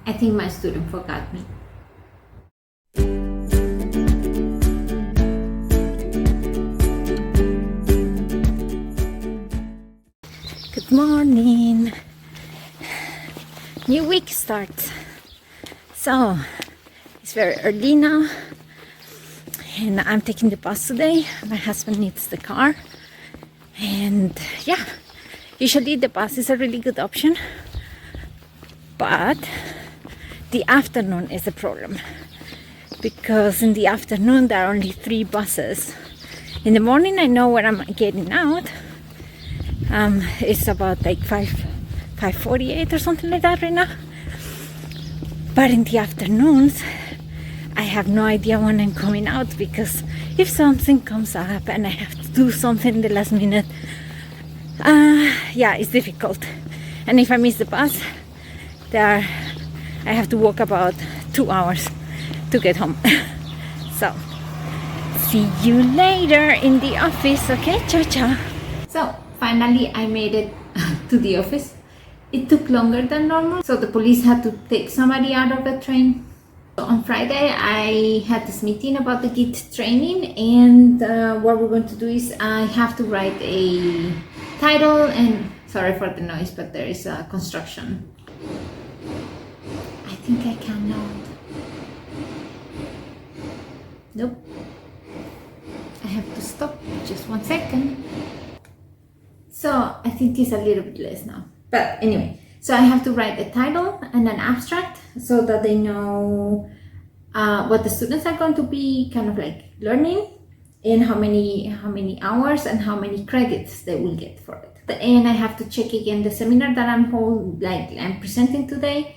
I think my student forgot me. Good morning. New week starts. So it's very early now and I'm taking the bus today. My husband needs the car. And yeah, usually the bus is a really good option, but the afternoon is a problem because in the afternoon there are only 3 buses. In the morning I know where I'm getting out. It's about like 5:48 or something like that right now. But in the afternoons I have no idea when I'm coming out, because if something comes up and I have to do something in the last minute, yeah, it's difficult. And if I miss the bus, I have to walk about 2 hours to get home. So, see you later in the office, okay? Ciao, ciao. So, finally I made it to the office. It took longer than normal, so the police had to take somebody out of the train. So on Friday I had this meeting about the GIT training, and what we're going to do is I have to write a title, and sorry for the noise, but there is a construction. I think I can now. Nope. I have to stop just 1 second. So I think it's a little bit less now. But anyway, so I have to write a title and an abstract so that they know what the students are going to be kind of like learning, and how many hours and how many credits they will get for it. And I have to check again the seminar that I'm presenting today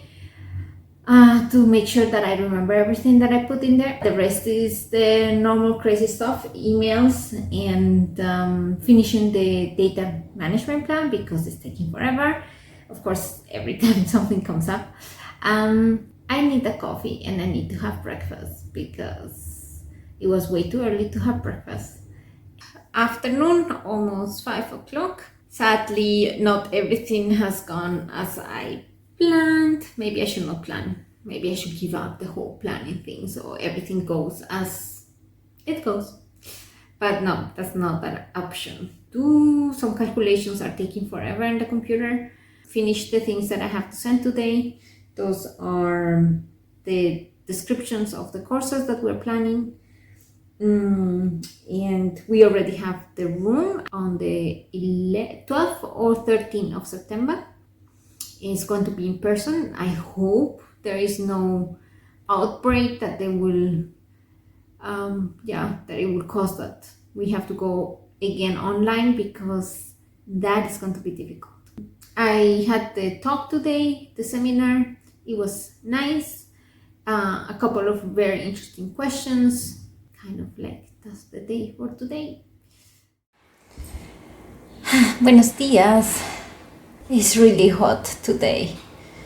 to make sure that I remember everything that I put in there. The rest is the normal crazy stuff, emails, and finishing the data management plan because it's taking forever. Of course, every time something comes up. I need a coffee and I need to have breakfast because it was way too early to have breakfast. Afternoon, almost 5 o'clock. Sadly, not everything has gone as I planned. Maybe I should not plan. Maybe I should give up the whole planning thing so everything goes as it goes. But no, that's not an option. Some calculations are taking forever in the computer. Finish the things that I have to send today. Those are the descriptions of the courses that we're planning. And we already have the room on the 12th or 13th of September. It's going to be in person. I hope there is no outbreak that they will, that it will cause that we have to go again online, because that is going to be difficult. I had the talk today, the seminar. It was nice. A couple of very interesting questions, kind of like that's the day for today. Buenos dias. It's really hot today.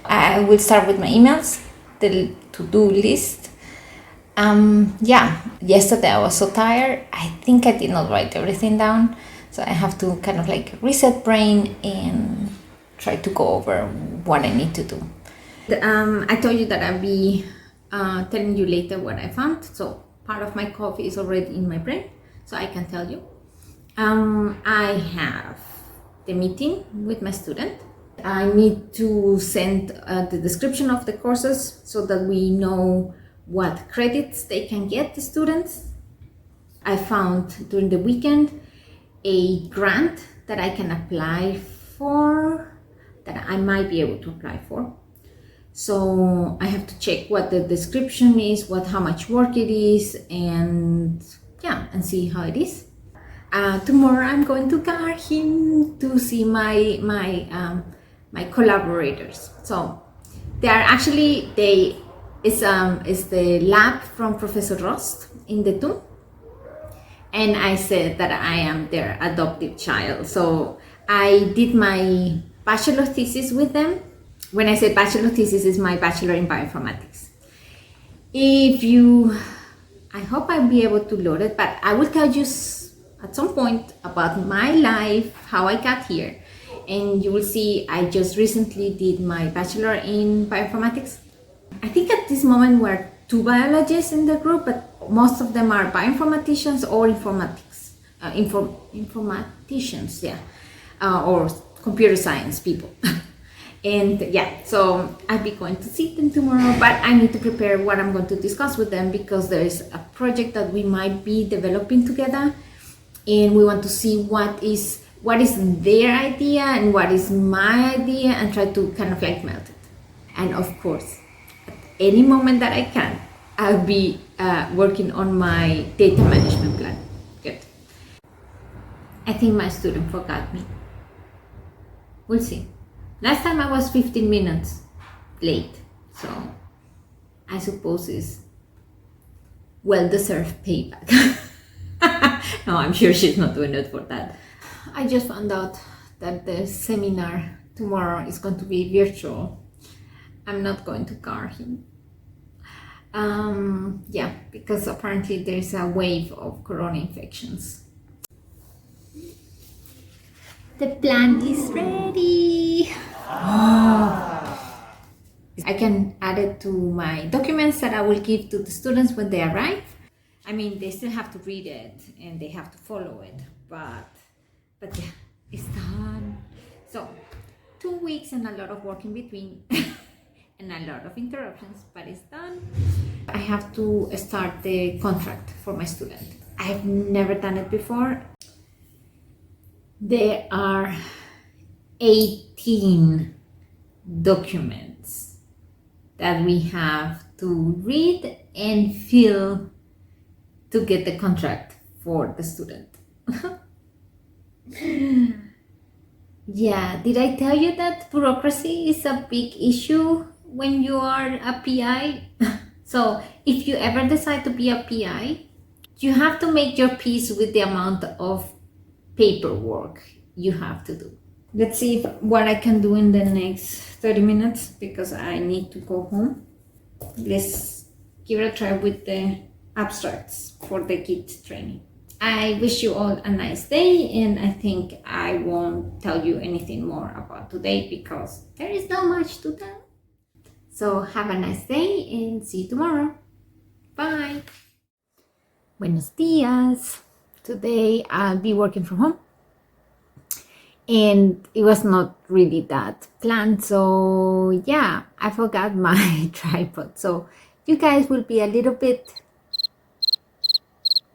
I will start with my emails, the to-do list. Yesterday I was so tired. I think I did not write everything down. So I have to kind of like reset brain and try to go over what I need to do. I told you that I'll be telling you later what I found. So part of my coffee is already in my brain, so I can tell you. I have the meeting with my student. I need to send the description of the courses so that we know what credits they can get, the students. I found during the weekend a grant that I can apply for, that I might be able to apply for. So I have to check what the description is, how much work it is, and see how it is. Tomorrow I'm going to Garhin to see my collaborators. So they are actually is the lab from Professor Rost in the TUM, and I said that I am their adoptive child. So I did my bachelor thesis with them. When I say bachelor thesis, is my bachelor in bioinformatics. I hope I'll be able to load it, but I will tell you at some point about my life, how I got here, and you will see I just recently did my bachelor in bioinformatics. I think at this moment we're 2 biologists in the group, but most of them are bioinformaticians or informaticians, yeah, or computer science people. And yeah, so I'll be going to see them tomorrow, but I need to prepare what I'm going to discuss with them because there is a project that we might be developing together, and we want to see what is their idea and what is my idea and try to kind of like melt it. And of course, at any moment that I can, I'll be working on my data management plan. Good. I think my student forgot me. We'll see. Last time I was 15 minutes late, so I suppose it's well-deserved payback. No, I'm sure she's not doing it for that. I just found out that the seminar tomorrow is going to be virtual. I'm not going to car him. Yeah, because apparently there's a wave of corona infections. The plan is ready. I can add it to my documents that I will give to the students when they arrive. I mean, they still have to read it and they have to follow it, but yeah, it's done. So 2 weeks and a lot of work in between and a lot of interruptions, but it's done. I have to start the contract for my student. I've never done it before. There are 18 documents that we have to read and fill to get the contract for the student. Yeah, did I tell you that bureaucracy is a big issue when you are a PI? So if you ever decide to be a PI, you have to make your peace with the amount of paperwork you have to do. Let's see what I can do in the next 30 minutes because I need to go home. Let's give it a try with the abstracts for the KIT training. I wish you all a nice day, and I think I won't tell you anything more about today because there is not much to tell. So have a nice day and see you tomorrow. Bye. Buenos dias. Today I'll be working from home. And it was not really that planned, so yeah, I forgot my tripod, so you guys will be a little bit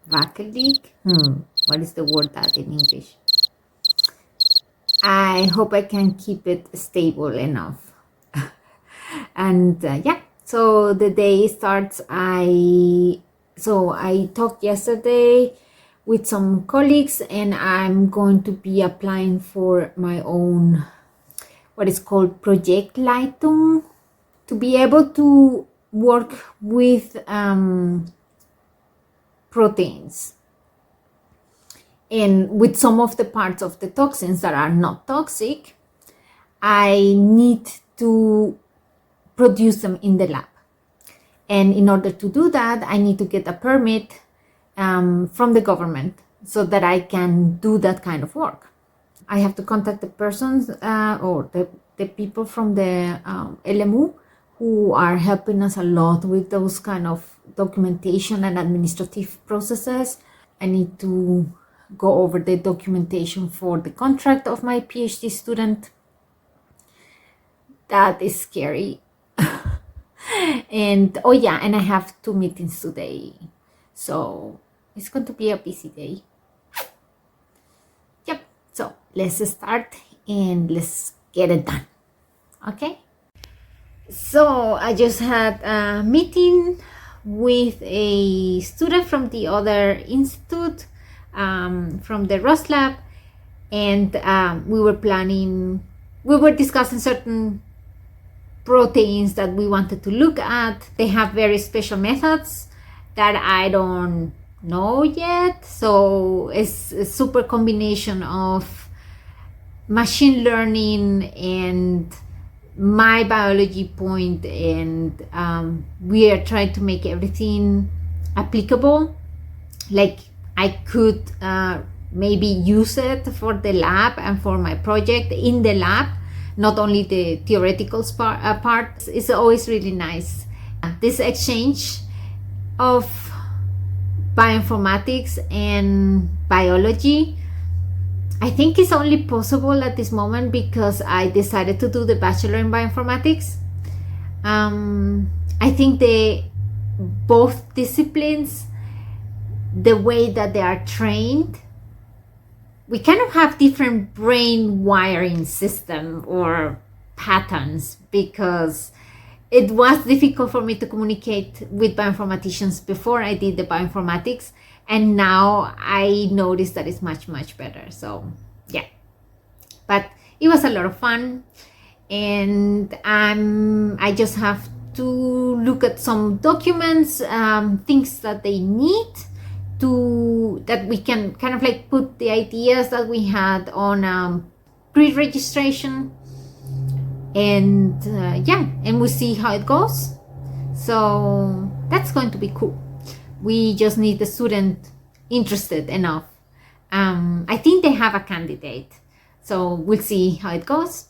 wackelig. What is the word that in English? I hope I can keep it stable enough. And yeah, so the day starts. I talked yesterday with some colleagues, and I'm going to be applying for my own, what is called Projektleitung, to be able to work with proteins and with some of the parts of the toxins that are not toxic. I need to produce them in the lab, and in order to do that, I need to get a permit from the government so that I can do that kind of work. I have to contact the persons or the people from the LMU who are helping us a lot with those kind of documentation and administrative processes. I need to go over the documentation for the contract of my PhD student. That is scary. And oh yeah, and I have 2 meetings today. So it's going to be a busy day. Yep, so let's start and let's get it done. Okay? So I just had a meeting with a student from the other institute, from the Ross Lab, and we were discussing certain proteins that we wanted to look at. They have very special methods that I don't know yet, so it's a super combination of machine learning and my biology point, and we are trying to make everything applicable. Like I could maybe use it for the lab and for my project in the lab, not only the theoretical part. It's always really nice This exchange of bioinformatics and biology, I think it's only possible at this moment because I decided to do the bachelor in bioinformatics. I think both disciplines, the way that they are trained, we kind of have different brain wiring system or patterns, because it was difficult for me to communicate with bioinformaticians before I did the bioinformatics, and now I noticed that it's much better. So yeah, but it was a lot of fun, and I just have to look at some documents, things that they need that we can kind of like put the ideas that we had on pre-registration, and and we'll see how it goes. So that's going to be cool. We just need the student interested enough. I think they have a candidate, so we'll see how it goes.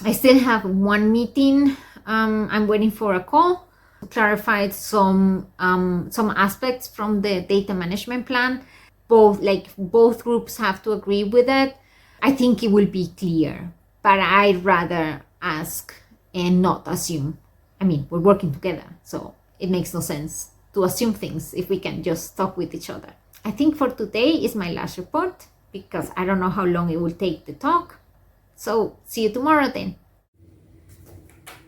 I still have one meeting. I'm waiting for a call to clarify some aspects from the data management plan. Both groups have to agree with it. I think it will be clear, but I'd rather ask and not assume. I mean, we're working together, so it makes no sense to assume things if we can just talk with each other. I think for today is my last report, because I don't know how long it will take to talk. So see you tomorrow then.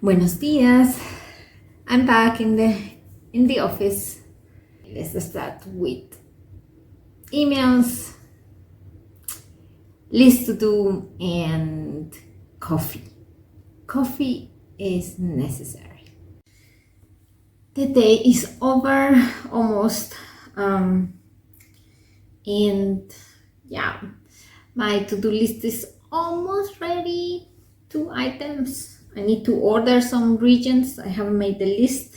Buenos dias. I'm back in the office. Let's start with emails, list to do, and coffee. Coffee is necessary. The day is over almost, and yeah, my to-do list is almost ready. 2 items. I need to order some reagents. I haven't made the list.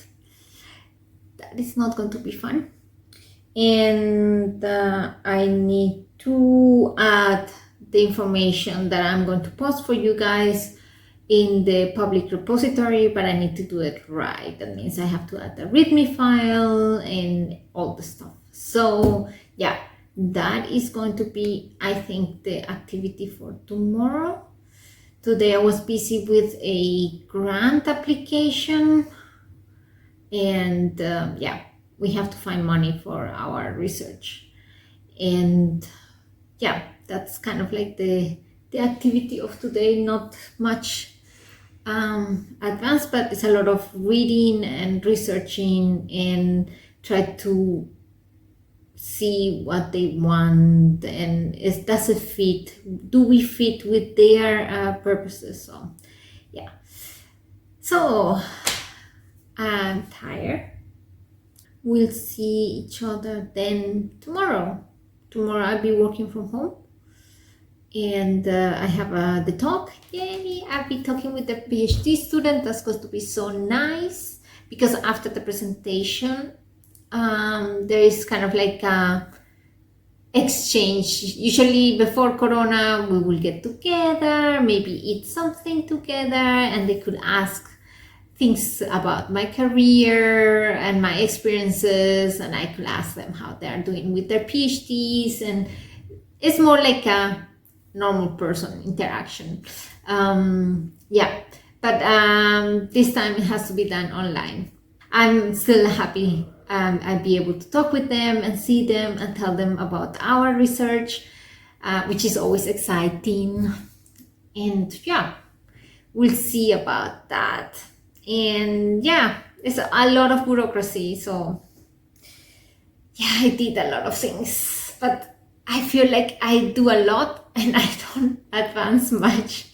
That is not going to be fun. And I need to add the information that I'm going to post for you guys in the public repository, but I need to do it right. That means I have to add the README file and all the stuff. So yeah, that is going to be, I think, the activity for tomorrow. Today I was busy with a grant application, and yeah, we have to find money for our research. And yeah, that's kind of like the activity of today. Not much advanced, but it's a lot of reading and researching and try to see what they want, and does it fit, do we fit with their purposes. So yeah, so I'm tired. We'll see each other then tomorrow. I'll be working from home, and I have the talk. Yay, I'll be talking with the PhD student. That's going to be so nice, because after the presentation there is kind of like a exchange. Usually before Corona, we will get together, maybe eat something together, and they could ask things about my career and my experiences, and I could ask them how they are doing with their PhDs, and it's more like a normal person interaction. Yeah, but this time it has to be done online. I'm still happy I'll be able to talk with them and see them and tell them about our research, which is always exciting. And yeah, we'll see about that. And yeah, it's a lot of bureaucracy. So yeah, I did a lot of things, but I feel like I do a lot and I don't advance much.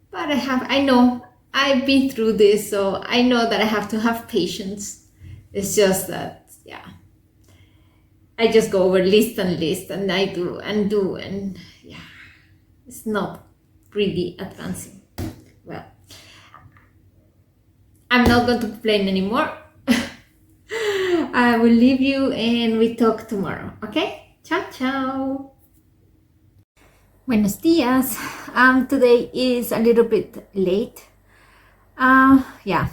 But I know I've been through this, so I know that I have to have patience. It's just that, yeah, I just go over list, and I do, and yeah, it's not really advancing. Well, I'm not going to complain anymore. I will leave you and we talk tomorrow, okay? Ciao, ciao. Buenos dias. Today is a little bit late. Yeah,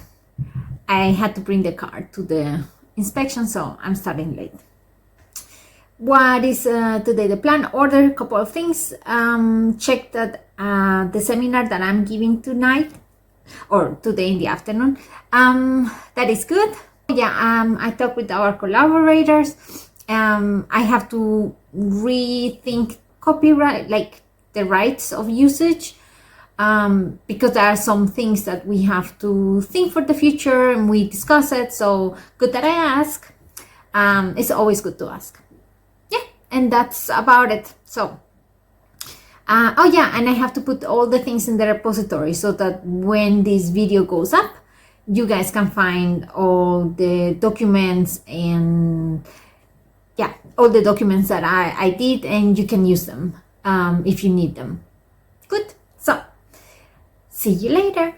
I had to bring the car to the inspection, so I'm starting late. What is today the plan? Order a couple of things. Check that the seminar that I'm giving tonight or today in the afternoon, that is good. Yeah, I talked with our collaborators. I have to rethink copyright, like the rights of usage, because there are some things that we have to think for the future, and we discuss it. So good that I ask. It's always good to ask. Yeah, and that's about it. So oh yeah, and I have to put all the things in the repository so that when this video goes up, you guys can find all the documents and yeah, all the documents that I did, and you can use them if you need them. Good. So see you later.